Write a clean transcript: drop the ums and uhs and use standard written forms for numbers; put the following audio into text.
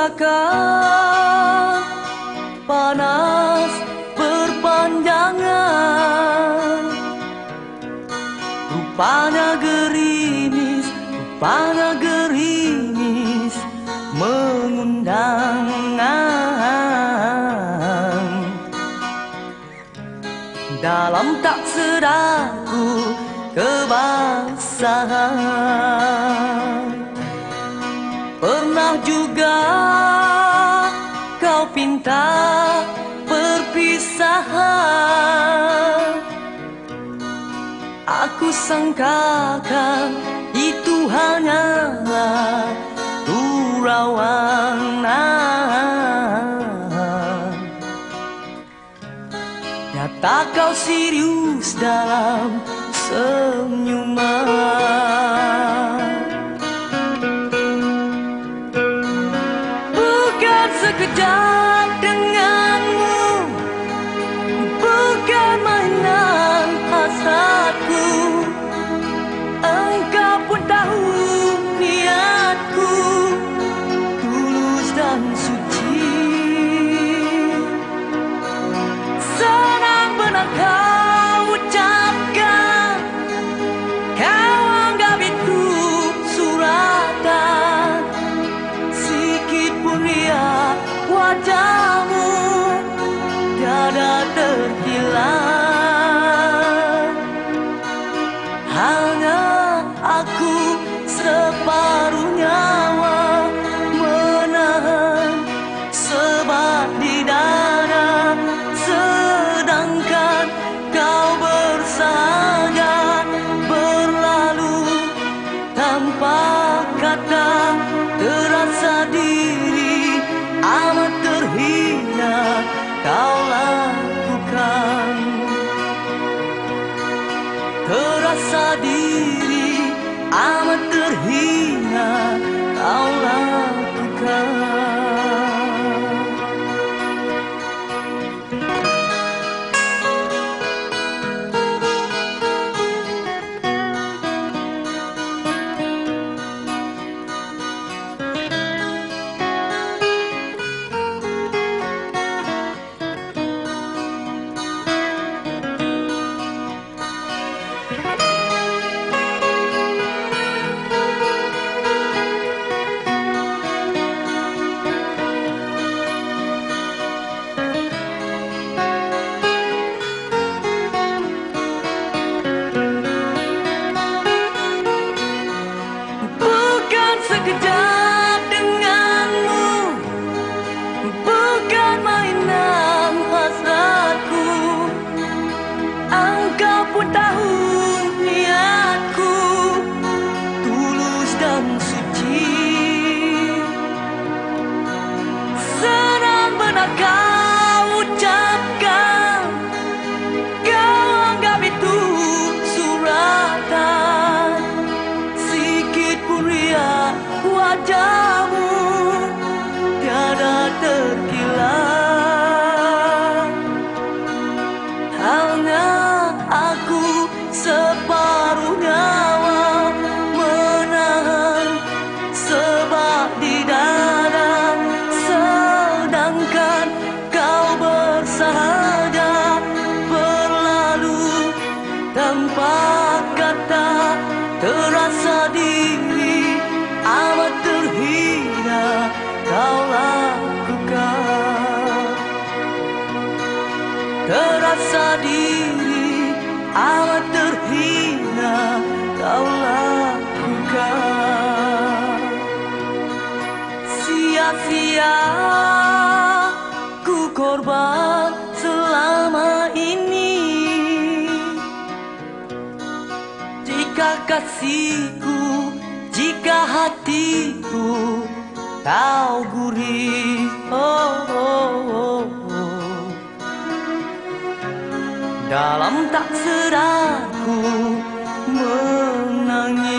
rasakan panas berpanjangan. Rupanya gerimis mengundang. Dalam tak sedarku kebasahan. Pernah juga kau pinta perpisahan. Aku sangkakan itu hanyalah gurauan. Nyata kau serius dalam senyuman. Bukan sekejap denganmu, bukan mainan hasratku. Engkau pun tahu niatku tulus dan suci. Senang benar kau ucapkan, kau anggap itu suratan. Sikit pun riak wajahmu tiada terhilang. Hanya aku separuh nyawa menahan sebat di dada, sedangkan kau bersahaja berlalu tanpa kata. Terasa diri amat terhina kau lakukan. Terasa diri amat terhina kau lakukan. Sekejap denganmu, bukan mainan hasratku. Engkau pun tahu niatku tulus dan suci. Senang benar kau ucapkan, kau anggap itu suratan. Sikit pun riak wajahmu tiada terkilat. Hanya aku separuh nyawa menahan sebat di dada, sedangkan kau bersahaja berlalu tanpa kata. Terasa diri amat terhina kau lakukan. Terasa diri amat terhina kau lakukan. Sia-sia ku korban selama ini. Jika kasihku, jika hatiku kau gurih, dalam tak sedarku menangis.